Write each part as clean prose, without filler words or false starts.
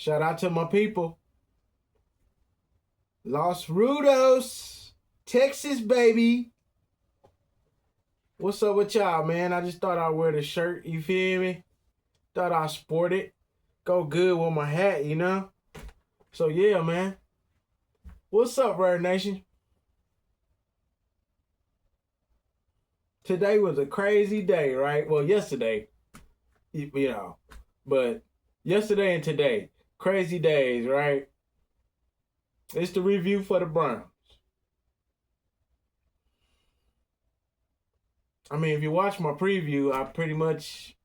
Shout out to my people. Los Rudos, Texas, baby. What's up with y'all, man? I just thought I'd wear the shirt, you feel me? Thought I'd sport it. Go good with my hat, you know? So, yeah, man. What's up, Raider Nation? Today was a crazy day, right? Well, yesterday, you know. But yesterday and today, crazy days, right? It's the review for the Browns. I mean, if you watch my preview, I pretty much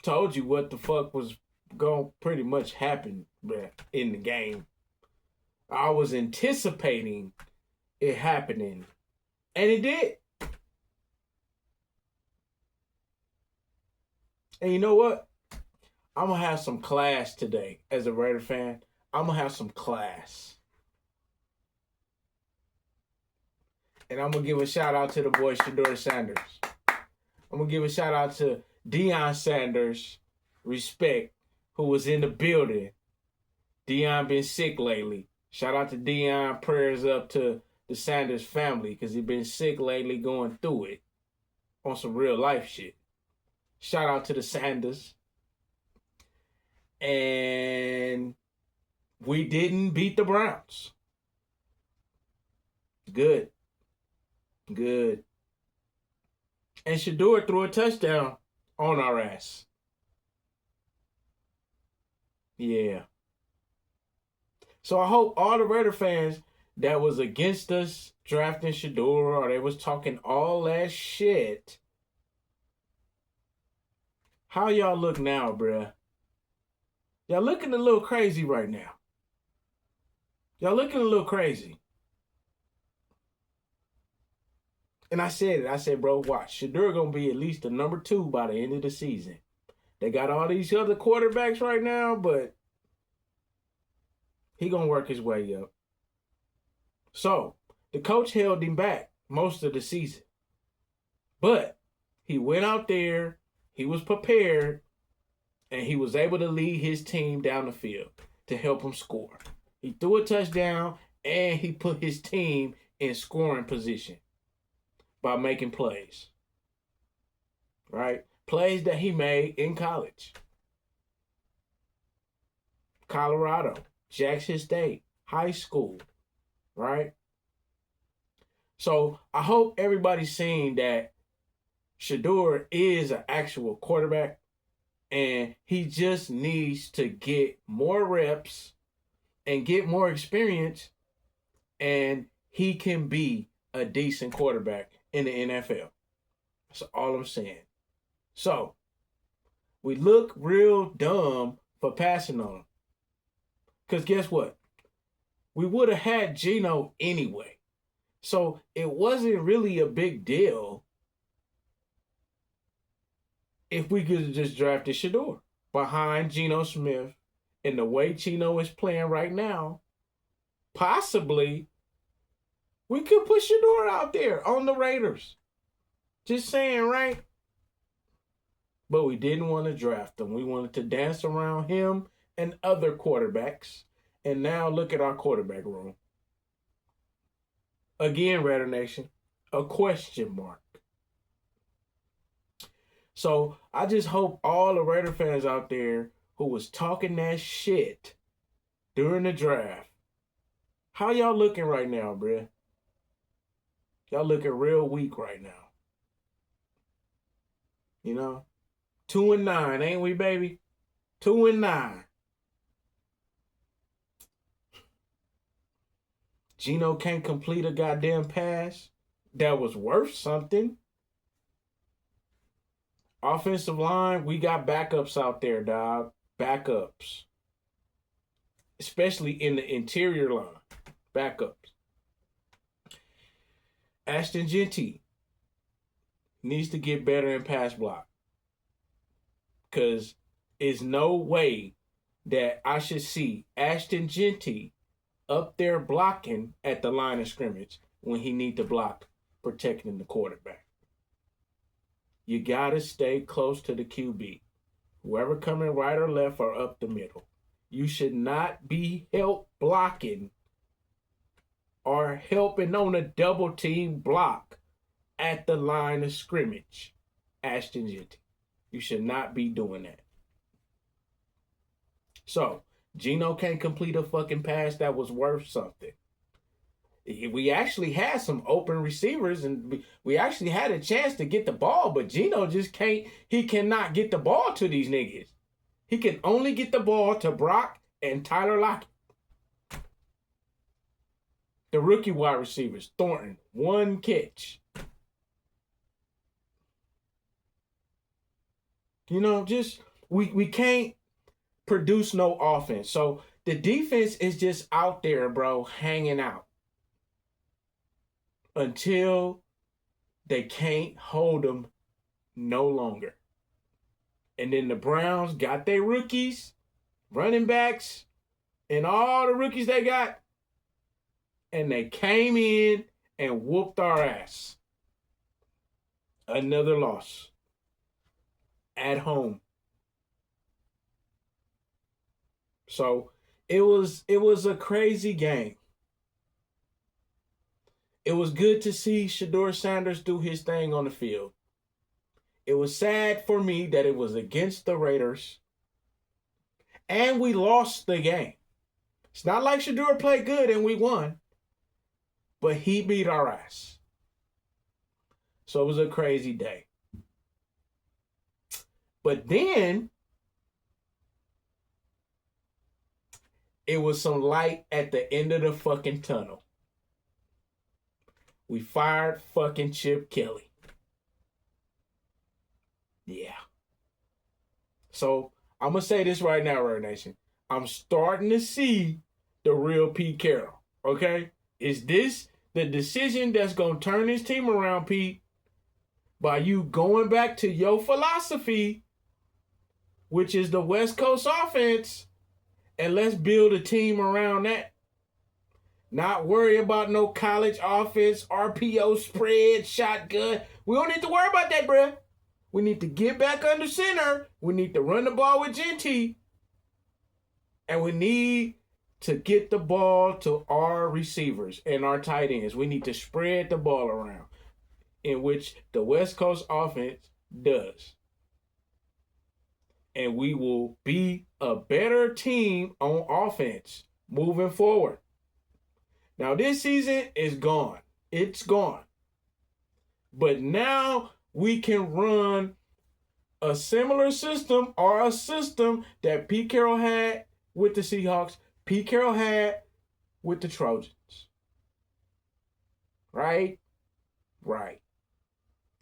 told you what the fuck was going to pretty much happen in the game. I was anticipating it happening, and it did. And you know what? I'm going to have some class today as a Raider fan. I'm going to have some class. And I'm going to give a shout out to the boy Shadeur Sanders. I'm going to give a shout out to Deion Sanders, respect, who was in the building. Deion been sick lately. Shout out to Deion. Prayers up to the Sanders family because he been sick lately, going through it on some real life shit. Shout out to the Sanders. And we didn't beat the Browns. Good. And Shadeur threw a touchdown on our ass. Yeah. So I hope all the Raider fans that was against us drafting Shadeur, or they was talking all that shit, how y'all look now, bruh? Y'all looking a little crazy right now. Y'all looking a little crazy. And I said it. I said, bro, watch. Shadeur going to be at least the number 2 by the end of the season. They got all these other quarterbacks right now, but he going to work his way up. So, the coach held him back most of the season. But he went out there, he was prepared, and he was able to lead his team down the field to help him score. He threw a touchdown, and he put his team in scoring position by making plays. Right? Plays that he made in college. Colorado, Jackson State, high school. Right? So I hope everybody's seeing that Shadeur is an actual quarterback, and he just needs to get more reps and get more experience, and he can be a decent quarterback in the NFL. That's all I'm saying. So, we look real dumb for passing on him. Because guess what? We would have had Geno anyway. So, it wasn't really a big deal if we could have just drafted Shadeur behind Geno Smith. And the way Geno is playing right now, possibly we could put Shadeur out there on the Raiders. Just saying, right? But we didn't want to draft him. We wanted to dance around him and other quarterbacks. And now look at our quarterback room. Again, Raider Nation, a question mark. So I just hope all the Raider fans out there who was talking that shit during the draft, how y'all looking right now, bruh? Y'all looking real weak right now. You know? 2-9, ain't we, baby? 2-9. Geno can't complete a goddamn pass that was worth something. Offensive line, we got backups out there, dog. Backups. Especially in the interior line. Backups. Ashton Jeanty needs to get better in pass block. Because there's no way that I should see Ashton Jeanty up there blocking at the line of scrimmage when he need to block protecting the quarterback. You got to stay close to the QB. Whoever coming right or left or up the middle. You should not be help blocking or helping on a double team block at the line of scrimmage. Ashton Jeanty. You should not be doing that. So, Geno can't complete a fucking pass that was worth something. We actually had some open receivers and we actually had a chance to get the ball, but Geno just can't, he cannot get the ball to these niggas. He can only get the ball to Brock and Tyler Lockett. The rookie wide receivers, Thornton, 1 catch. Just we can't produce no offense. So the defense is just out there, bro, hanging out until they can't hold them no longer. And then the Browns got their rookies, running backs, and all the rookies they got. And they came in and whooped our ass. Another loss. At home. So it was a crazy game. It was good to see Shadeur Sanders do his thing on the field. It was sad for me that it was against the Raiders. And we lost the game. It's not like Shadeur played good and we won. But he beat our ass. So it was a crazy day. But then, it was some light at the end of the fucking tunnel. We fired fucking Chip Kelly. Yeah. So, I'm going to say this right now, Raider Nation. I'm starting to see the real Pete Carroll. Okay? Is this the decision that's going to turn this team around, Pete? By you going back to your philosophy, which is the West Coast offense, and let's build a team around that. Not worry about no college offense, RPO spread, shotgun. We don't need to worry about that, bruh. We need to get back under center. We need to run the ball with Jeanty. And we need to get the ball to our receivers and our tight ends. We need to spread the ball around, in which the West Coast offense does. And we will be a better team on offense moving forward. Now, this season is gone. It's gone. But now we can run a similar system or a system that Pete Carroll had with the Seahawks, Pete Carroll had with the Trojans. Right? Right.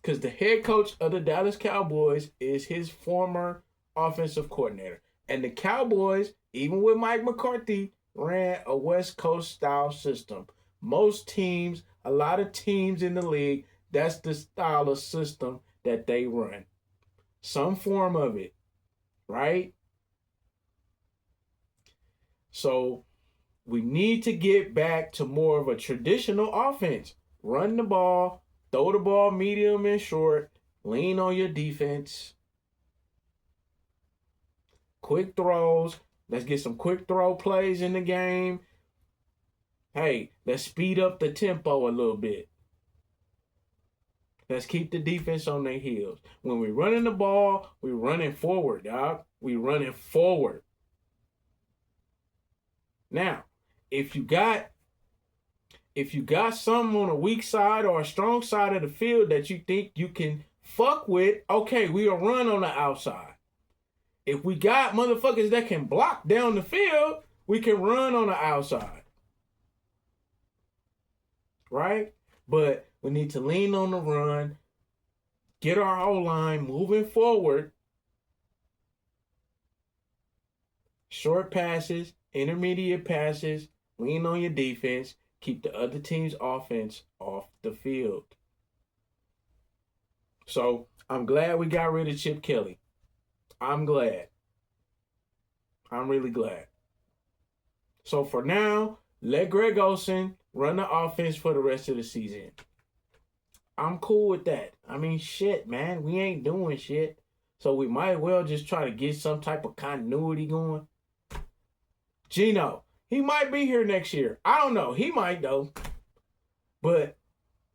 Because the head coach of the Dallas Cowboys is his former offensive coordinator. And the Cowboys, even with Mike McCarthy, ran a West Coast style system. Most teams, a lot of teams in the league, that's the style of system that they run. Some form of it, right? So we need to get back to more of a traditional offense. Run the ball, throw the ball medium and short, lean on your defense. Quick throws. Let's get some quick throw plays in the game. Hey, let's speed up the tempo a little bit. Let's keep the defense on their heels. When we're running the ball, we're running forward, dog. We're running forward. Now, if you got something on a weak side or a strong side of the field that you think you can fuck with, okay, we'll run on the outside. If we got motherfuckers that can block down the field, we can run on the outside. Right? But we need to lean on the run, get our O-line moving forward. Short passes, intermediate passes, lean on your defense, keep the other team's offense off the field. So I'm glad we got rid of Chip Kelly. I'm glad. I'm really glad. So for now, let Greg Olsen run the offense for the rest of the season. I'm cool with that. I mean, shit, man. We ain't doing shit. So we might well just try to get some type of continuity going. Geno, he might be here next year. I don't know. He might though. But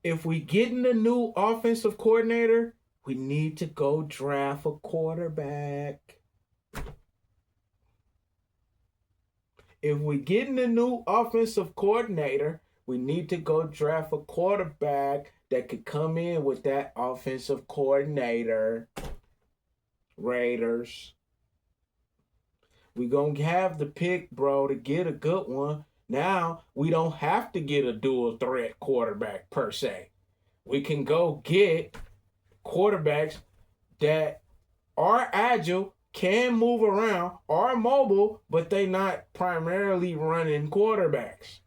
if we get in a new offensive coordinator, we need to go draft a quarterback. If we get in a new offensive coordinator, we need to go draft a quarterback that could come in with that offensive coordinator. Raiders. We gonna have the pick, bro, to get a good one. Now, we don't have to get a dual threat quarterback per se. We can go get quarterbacks that are agile, can move around, are mobile, but they not primarily running quarterbacks.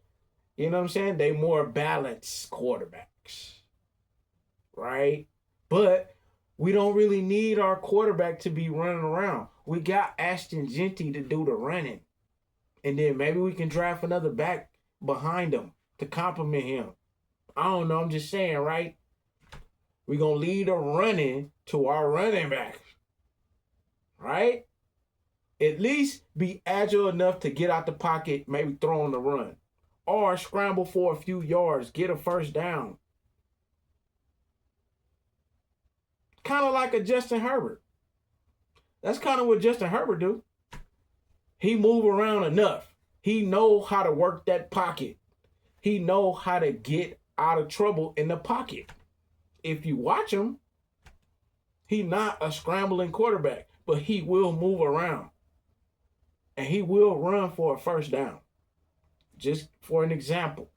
You know what I'm saying? They more balanced quarterbacks. Right? But we don't really need our quarterback to be running around. We got Ashton Genty to do the running. And then maybe we can draft another back behind him to complement him. I don't know. I'm just saying, right? We're going to lead the running to our running back. Right? At least be agile enough to get out the pocket, maybe throw on the run. Or scramble for a few yards, get a first down. Kind of like a Justin Herbert. That's kind of what Justin Herbert do. He move around enough. He know how to work that pocket. He know how to get out of trouble in the pocket. If you watch him, he not a scrambling quarterback, but he will move around. And he will run for a first down. Just for an example.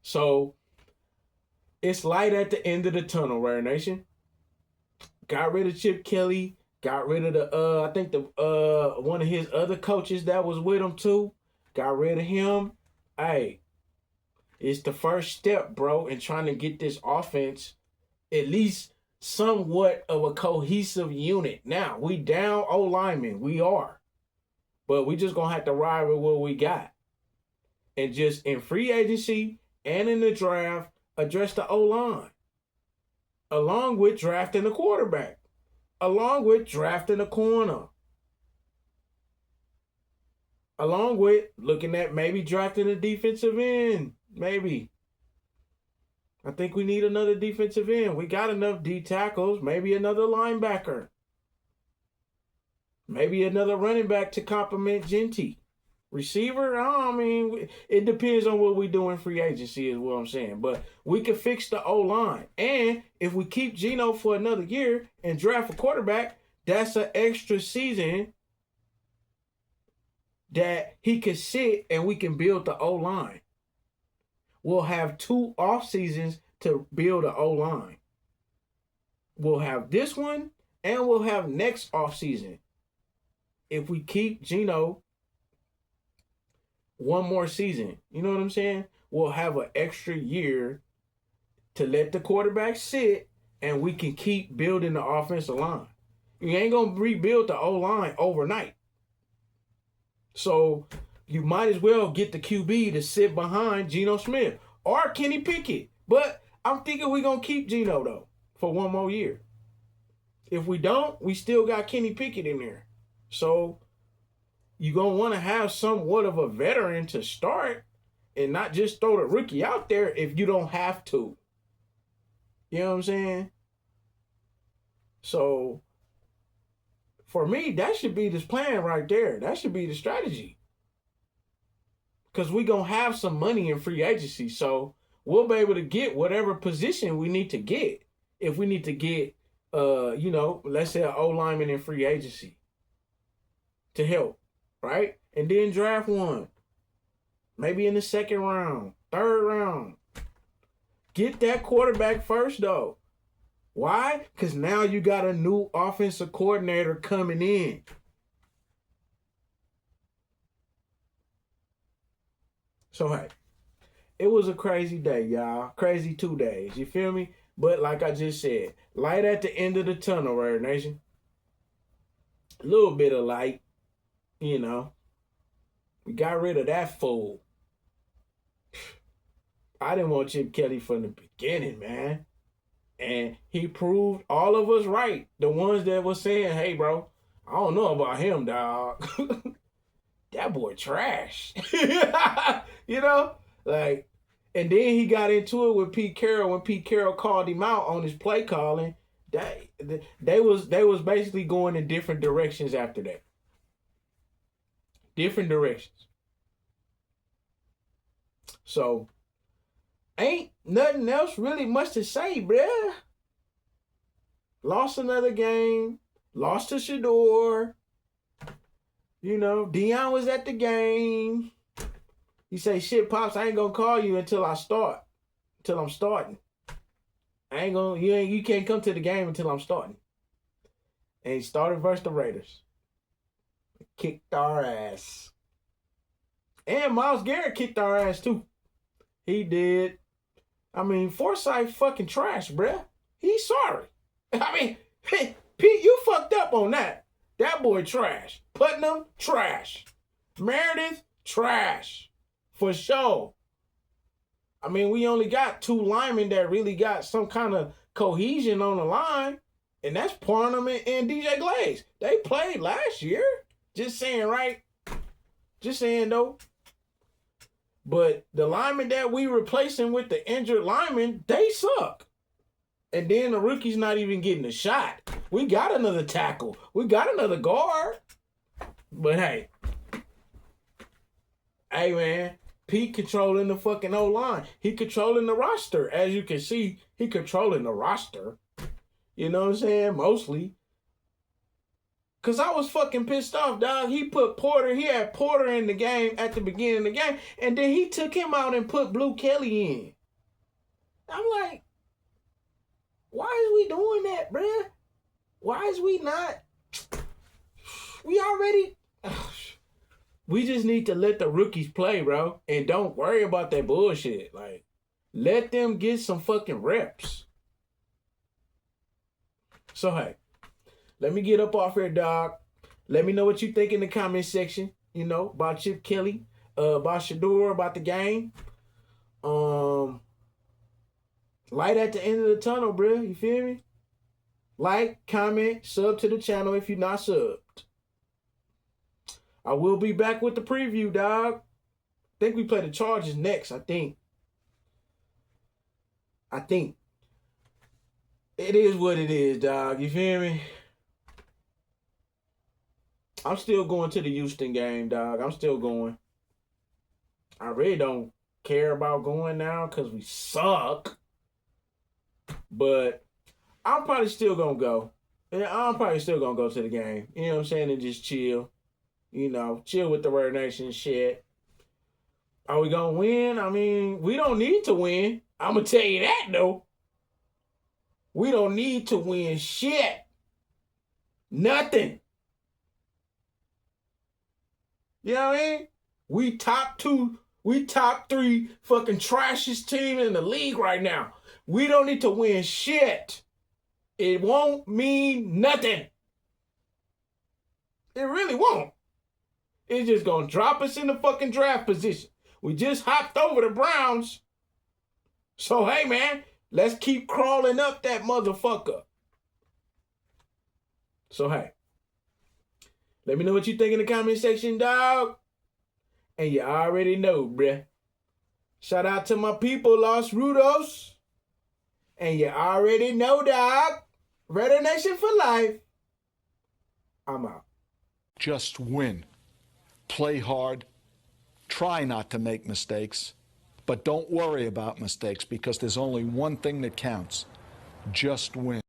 So, it's light at the end of the tunnel, Rare Nation. Got rid of Chip Kelly. Got rid of the I think the one of his other coaches that was with him too. Got rid of him. Hey, it's the first step, bro, in trying to get this offense at least somewhat of a cohesive unit. Now, we down O linemen. We are. But we just gonna have to ride with what we got. And just in free agency and in the draft, address the O-line. Along with drafting a quarterback. Along with drafting a corner. Along with looking at maybe drafting a defensive end. Maybe. I think we need another defensive end. We got enough D tackles. Maybe another linebacker. Maybe another running back to complement Genty. Receiver, I mean, it depends on what we do in free agency is what I'm saying. But we can fix the O-line. And if we keep Geno for another year and draft a quarterback, that's an extra season that he could sit and we can build the O-line. We'll have 2 off seasons to build an O-line. We'll have this one and we'll have next off season. If we keep Geno one more season, you know what I'm saying? We'll have an extra year to let the quarterback sit and we can keep building the offensive line. You ain't going to rebuild the O-line overnight. So you might as well get the QB to sit behind Geno Smith or Kenny Pickett. But I'm thinking we're going to keep Geno, though, for one more year. If we don't, we still got Kenny Pickett in there. So you're going to want to have somewhat of a veteran to start and not just throw the rookie out there if you don't have to. You know what I'm saying? So for me, that should be this plan right there. That should be the strategy. Because we're going to have some money in free agency. So we'll be able to get whatever position we need to get. If we need to get, let's say an O-lineman in free agency to help. Right? And then draft one. Maybe in the second round, third round. Get that quarterback first, though. Why? Because now you got a new offensive coordinator coming in. So, hey, it was a crazy day, y'all. Crazy 2 days. You feel me? But like I just said, light at the end of the tunnel, Rare Nation. A little bit of light. You know, we got rid of that fool. I didn't want Chip Kelly from the beginning, man. And he proved all of us right. The ones that were saying, hey, bro, I don't know about him, dog. that boy trash. You know? Like, and then he got into it with Pete Carroll when Pete Carroll called him out on his play calling. They was basically going in different directions after that. Different directions. So, ain't nothing else really much to say, bruh. Lost another game. Lost to Shadeur. You know, Dion was at the game. He say, shit, Pops, I ain't gonna call you until I start. Until I'm starting. I ain't gonna, you can't come to the game until I'm starting. And he started versus the Raiders. Kicked our ass. And Myles Garrett kicked our ass too. He did. I mean, Forsythe fucking trash, bruh. He's sorry. I mean, hey, Pete, you fucked up on that. That boy trash. Putnam, trash. Meredith, trash. For sure. I mean, we only got 2 linemen that really got some kind of cohesion on the line. And that's Parnham and DJ Glaze. They played last year. Just saying, right? Just saying, though. But the linemen that we replacing with the injured linemen, they suck. And then the rookie's not even getting a shot. We got another tackle. We got another guard. But hey. Hey, man. Pete controlling the fucking O-line. He controlling the roster. As you can see, he controlling the roster. You know what I'm saying? Mostly. Because I was fucking pissed off, dog. He had Porter in the game at the beginning of the game. And then he took him out and put Blue Kelly in. I'm like, why is we doing that, bruh? Why is we not? We already... We just need to let the rookies play, bro. And don't worry about that bullshit. Like, let them get some fucking reps. So, hey, let me get up off here, dog. Let me know what you think in the comment section, you know, about Chip Kelly, about Shadeur, about the game. Light at the end of the tunnel, bro. You feel me? Like, comment, sub to the channel if you're not subbed. I will be back with the preview, dog. I think we play the Chargers next, I think. It is what it is, dog. You feel me? I'm still going to the Houston game, dog. I'm still going. I really don't care about going now because we suck. But I'm probably still going to go. Yeah, I'm probably still going to go to the game. You know what I'm saying? And just chill. You know, chill with the Raider Nation shit. Are we going to win? I mean, we don't need to win. I'm going to tell you that, though. We don't need to win shit. Nothing. You know what I mean? We top 3 fucking trashiest team in the league right now. We don't need to win shit. It won't mean nothing. It really won't. It's just going to drop us in the fucking draft position. We just hopped over the Browns. So, hey, man, let's keep crawling up that motherfucker. So, hey, let me know what you think in the comment section, dog. And you already know, bruh. Shout out to my people, Los Rudos. And you already know, dog. Raider Nation for life. I'm out. Just win. Play hard. Try not to make mistakes. But don't worry about mistakes because there's only one thing that counts. Just win.